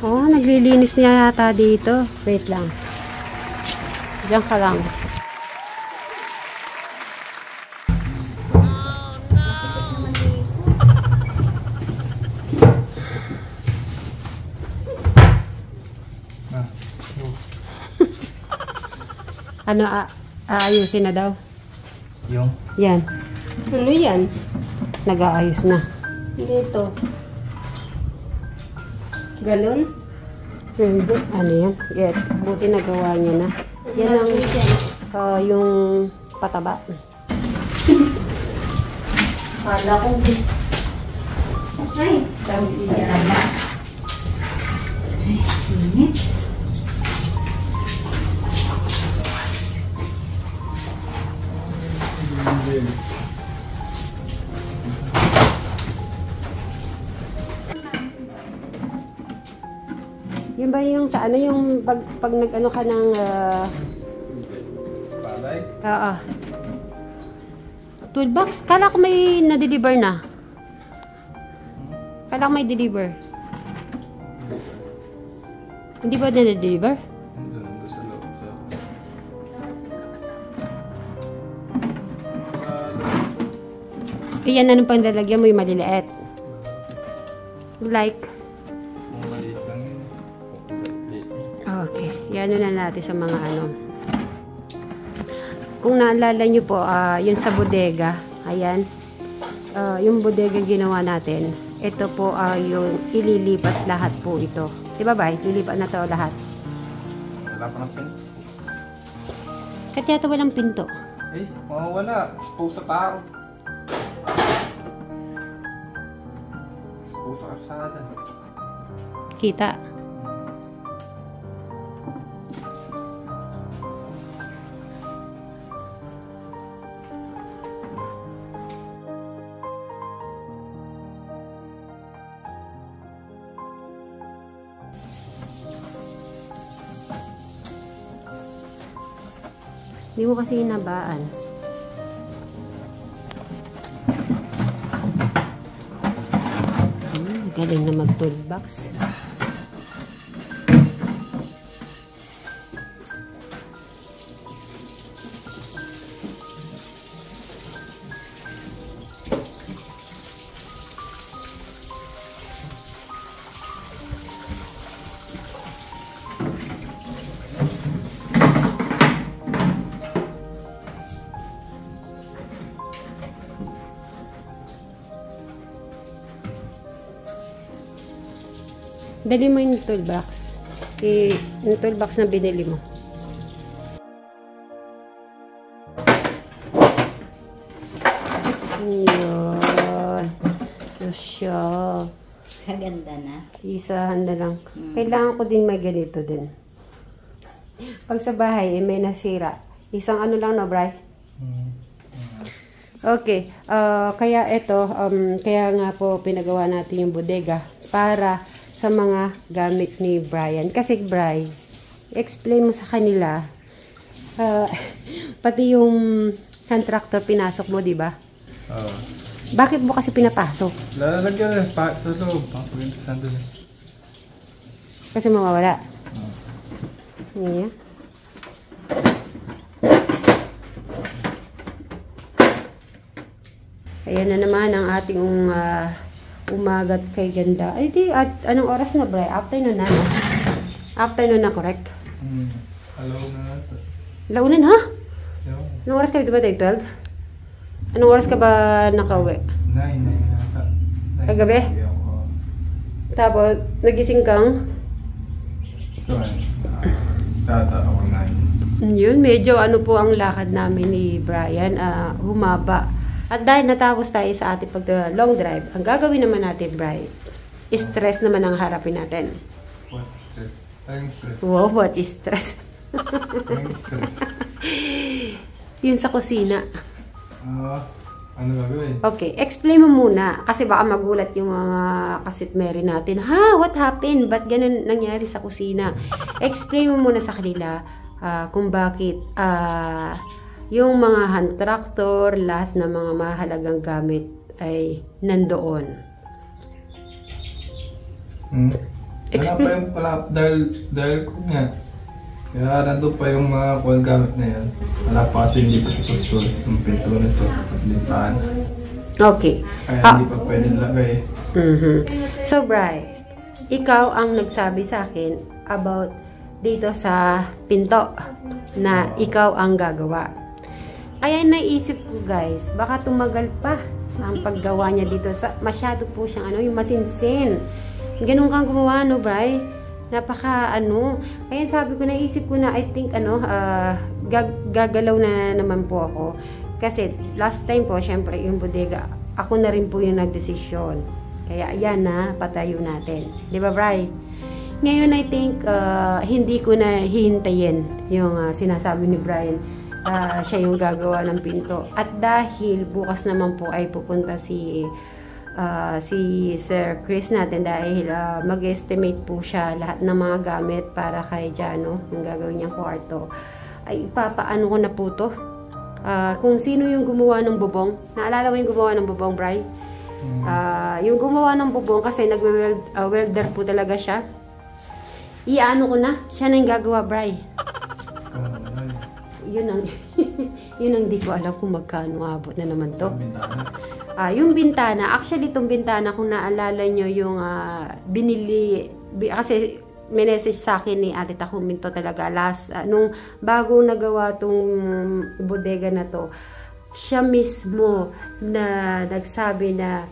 Oh, naglilinis niya yata dito. Wait lang. Diyan ka lang. Ano, aayusin na daw? Yung? Yan. Ano yan? Nag-aayos na. Dito. Galon? Hindi. Ano yan? Get. Buti nagawa niya na. Yan ang yung pataba. Kala ko. Ay, sabi niya. Ay, init. Yun ba yung sa ano yung pag nag-ano ka ng Palay? oo. Toolbox? Kala ko may na-deliver na. Kala ko may deliver. Hindi ba na-deliver? Doon sa loob. Kaya anong pang lalagyan mo yung maliliit? Like? Maliit lang yun. Okay. Yan na natin sa mga ano. Kung naalala nyo po, yun sa bodega. Ayan. Yung bodega ginawa natin. Ito po yung ililipat lahat po ito. Diba ba? Lilipat na to lahat. Wala pa ng pinto. Kaya ito walang pinto. Eh, mawawala. Expose sa tao. Expose sa karsada. Kita. Hindi mo kasi hinabaan. Galing na mag-toolbox. Dali mo yung toolbox. Yung toolbox na binili mo. Yun. Siya. Kaganda na. Isahan na lang. Kailangan ko din may ganito din. Pag sa bahay, may nasira. Isang ano lang, no, Bri? Okay. Kaya ito, kaya nga po pinagawa natin yung bodega para sa mga gamit ni Brian. Kasi Brian, explain mo sa kanila, pati yung hand tractor pinasok mo, di ba? Oo. Bakit mo kasi pinapasok? Lalagyan pa sa loob. Pagpapintasan doon. Kasi mawawala. Yeah. Ayan na naman ang ating umagat kay ganda. Ay di, anong oras na, Bri? Afternoon na, no? Afternoon na, correct? Alaw na natin. Launan, ha? Yung Anong oras ka ba tayo? 12? Anong oras ka ba nakauwi? 9 nata. Kagabi? Tapos, nagising kang? Ito tata ako 9. Yun, medyo ano po ang lakad namin ni Brian, humaba. At dahil natapos tayo sa ating long drive, ang gagawin naman natin, Brian, stress naman ang harapin natin. What stress? Tayong stress. Wow, what is stress? Tayong stress. Yun sa kusina. Ano gagawin? Okay, explain mo muna. Kasi baka magulat yung mga kasitmeri natin. Ha? What happened? Ba't ganun nangyari sa kusina? Explain mo muna sa kanila kung bakit yung mga hand tractor, lahat ng mga mahalagang gamit ay nandoon. Dahil ko nga. Kaya nandun pa yung mga call gamit na yan. Wala pa kasi hindi pa tapos to. Yung pinto na ito. Lintaan. Okay. Kaya hindi pa pwede lagay. So, Bryce, ikaw ang nagsabi sa akin about dito sa pinto na ikaw ang gagawa. Kaya naisip ko, guys, baka tumagal pa ang paggawa niya dito. Masyado po siyang yung masinsin. Ganun kang gumawa, no, Bryce? Napaka kaya sabi ko, naisip ko na, I think gagalaw na naman po ako. Kasi last time po, syempre yung bodega, ako na rin po yung nagdesisyon. Kaya yan na, patayo natin. Di ba, Bri? Ngayon, I think, hindi ko na hihintayin yung sinasabi ni Brian. Siya yung gagawa ng pinto. At dahil bukas naman po ay pupunta si Sir Chris natin, dahil mag-estimate po siya lahat ng mga gamit para kay Jano, yung gagawin niyang kwarto, ay ipapaano ko na po to. Kung sino yung gumawa ng bubong. Naalala mo yung gumawa ng bubong, Bri? Yung gumawa ng bubong, kasi nagwe-welder po talaga siya. Iano ko na, siya na yung gagawa, Bri. Yun ang di ko alam kung magkano abot na naman to. Yung bintana, actually itong bintana, kung naalala nyo yung kasi may message sa akin ni Ate Takuminto talaga nung bago nagawa tong bodega na to, siya mismo na nagsabi na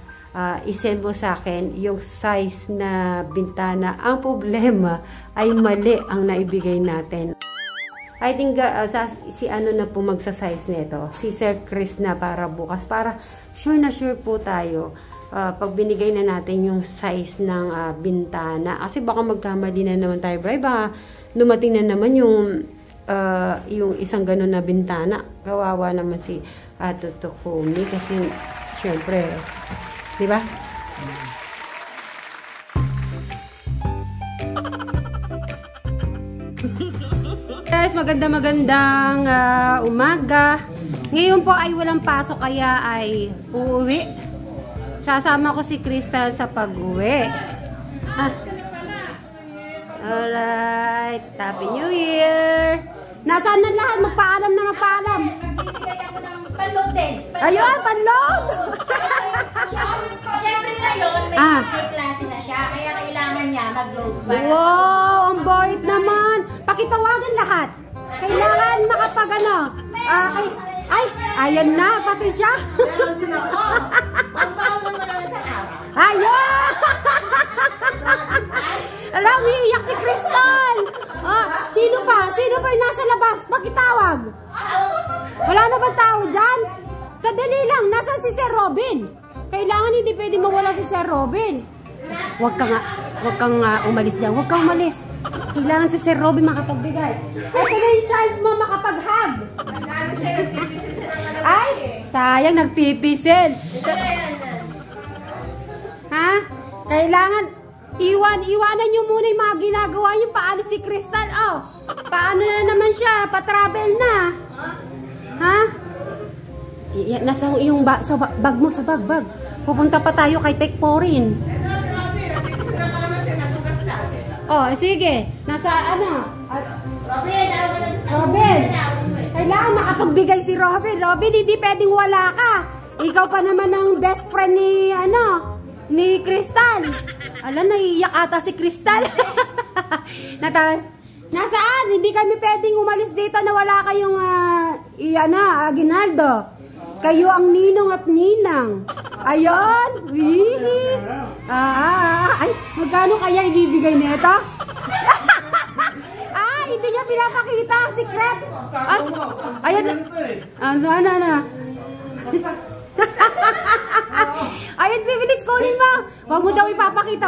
isend mo sa akin yung size na bintana. Ang problema ay mali ang naibigay natin. I think si na po magsa-size nito, si Sir Chris na, para bukas, para sure na sure po tayo pag binigay na natin yung size ng bintana. Kasi baka magkamali na naman tayo, Bri. Baka dumating na naman yung isang ganun na bintana. Kawawa naman si Tutokumi kasi syempre, di ba? Guys, magandang umaga. Ngayon po ay walang pasok, kaya ay uuwi. Sasama ko si Crystal sa pag-uwi. Alright, Happy New Year! Nasaan na lahat? Magpaalam na magpaalam. Bibigay ako ng panload din. Ayun, panload! Siyempre ngayon, may klase na siya, kaya kailangan niya mag-load. Wow, ang bait naman. Pakitawagan lahat. Kailangan makapag ayan na, pati siya. Meron din ako. Magbaon naman lang sa araw. Ayun! Alam, umiiyak si Crystal. Sino pa yung nasa labas? Pakitawag. Wala na ba tao dyan? Sadali lang, nasa si Sir Robin. Kailangan hindi pwede mawala si Sir Robin. Huwag kang umalis dyan. Huwag kang umalis. Kailangan si Sir Robin makapagbigay. Ito na yung chance mo makapag-hug. Ay, sayang, nagpipisil. Ha? Kailangan, iwanan nyo muna yung mga ginagawa nyo. Paano si Crystal? Paano na naman siya? Pa-travel na. Ha? Nasa yung sa bag mo, sa bag. Pupunta pa tayo kay Tech Foreign. Sige. Nasa Robin. Kailangan makapagbigay si Robin. Robin, hindi pwedeng wala ka. Ikaw pa naman ang best friend ni Crystal. Naiiyak ata si Crystal. Nasaan? Hindi kami pwedeng umalis dito na wala kayong aginaldo. Kayo ang ninong at ninang. Ayun. Ay, magkano kaya ibibigay nito? Hindi niya pinapakita ang secret. Ayun. Ayun, 3 minutes, kunin mo. Huwag mo daw ipapakita,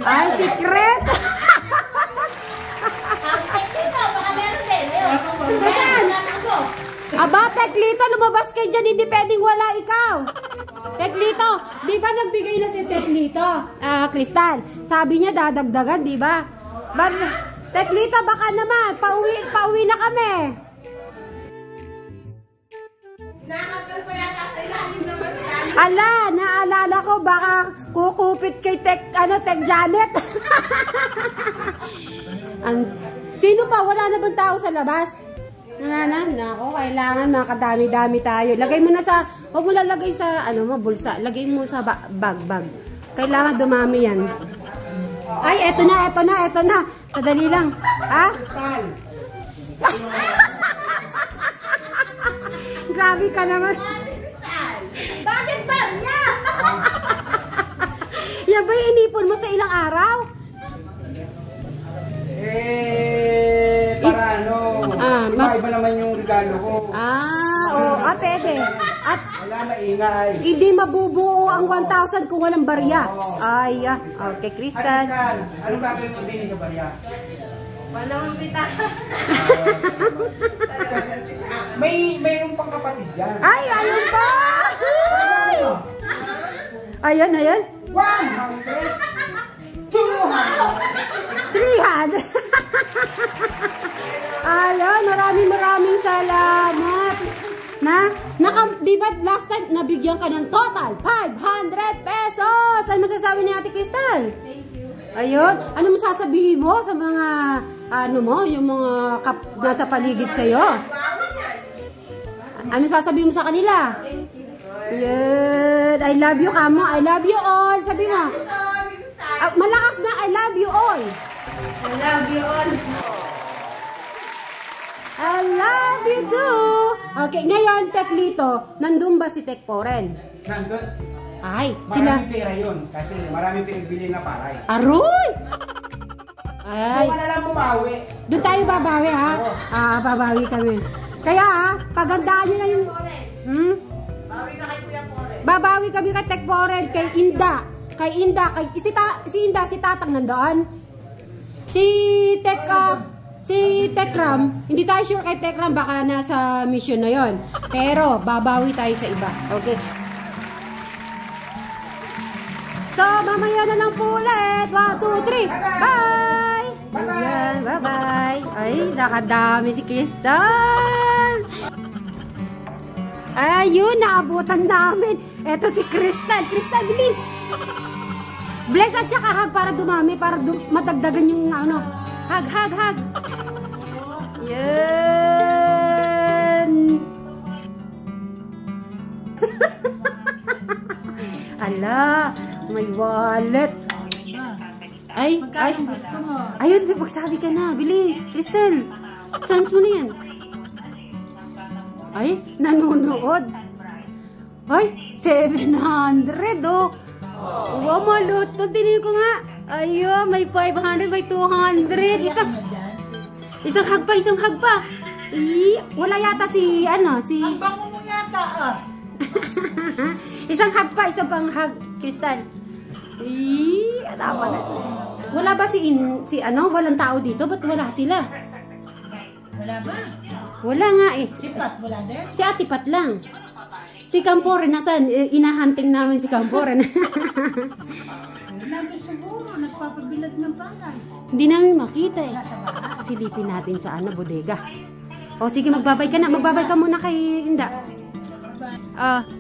Ay, secret. Baka meron din. Aba, Teklito, lumabas kayo dyan. Hindi pwedeng wala ikaw. Teklito, di ba nagbigay na si Teklito? Crystal, sabi niya dadagdagan, di ba? Teklito, baka naman, pauwi na kami. Nakakal pa yata sa ilalim naman. Naalala ko, Nako, baka kukupit kay Tek Janet. Sino pa? Wala na bang tao sa labas? Wala na? Nako, kailangan makadami-dami tayo. Lagay mo na sa, huwag mo lalagay sa, bulsa. Lagay mo sa bag. Kailangan dumami yan. Ay, eto na. Sadali lang. Ha? Grabe ka naman. Bakit ba? Yan ba inipon mo sa ilang araw? Para iba naman yung regalo ko. Pwede. At Wala maingay. hindi mabubuo ang 1,000 kung walang barya. Ay, okay, Crystal. Ano gagawin mo din sa barya? Walang bita. Mayroong pang kapatid yan. Ay, ayun pa! Ayan. 100! 200! 300. Ayan, maraming salamat. Di ba last time nabigyan ka ng total 500 pesos? Ano masasabi ni Ate Crystal? Thank you. Ayun, ano masasabihin mo sa mga yung mga nasa paligid sa iyo? Ano sasabihin mo sa kanila? Thank you. Ayun, I love you kamo. I love you all. Sabi mo. Malakas na, I love you all. I love you all. I love you too. Okay, ngayon, Tek Lito, nandun ba si Tek Poren? Nandun. Ay, sila. Maraming pera yun. Kasi maraming pinagbili na paray. Aroy! Ay. Doon ka na lang bumawi. Doon tayo babawi, ha? Babawi kami. Kaya, pagandaan nyo na yung... Bawi ka kay Kuya Pore. Babawi kami kay Tek Poren, kay Inda. Si Inda, si Tatang nandoon. Si Tekram, hindi tayo sure kay Tekram, baka nasa mission na yon. Pero, babawi tayo sa iba. Okay? So, mamaya na lang po ulit. 1, 2, 3. Bye! Ayan, bye-bye. Ay, nakadami si Crystal. Ayun, naabutan namin. Eto si Crystal. Crystal, bilis! Bless at saka hug para dumami, para madagdagan yung Hug. Yan. Ala, may wallet. Ay. Ayun, magsabi ka na. Bilis, Crystal. Chance mo na yan. Ay, nanonood. Ay, 700 oh. Wow, maluto. Tingin ko nga. Ayun, may 500, may 200. Isang hag pa. Wala yata Ang bango mo yata isang hag pa, isang pang hag, Crystal. Tama na sila. Wala ba walang tao dito? Ba't wala sila? Wala ba? Wala nga eh. Si Pat, wala din? Si Ate Pat lang. Si Camporen, nasaan? Inahunting namin si Camporen. Nandun siguro, nagpapabilad ng palay. Hindi namin makita eh. Nasa bahay. Silipin natin sa bodega. O sige, magbabay ka na. Magbabay ka muna kay Inda.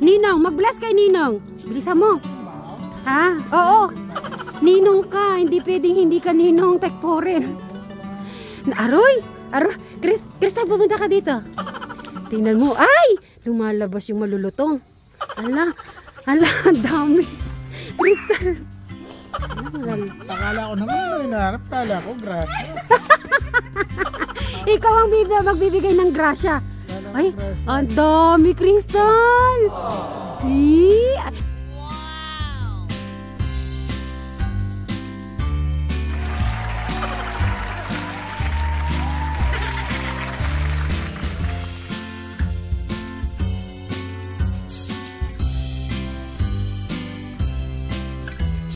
Ninong, mag-bless kay Ninong. Bilisan mo. Ha? Oo. Ninong ka. Hindi pwedeng hindi ka Ninong Tekporen. Aroy! Crystal, pupunta ka dito. Tingnan mo. Ay! Lumalabas yung malulutong. Ala, ang dami. Crystal. Akala ko naman hinahanap. Kala ko grasya. Ikaw ang magbibigay ng grasya. Ay, ang dami, Crystal.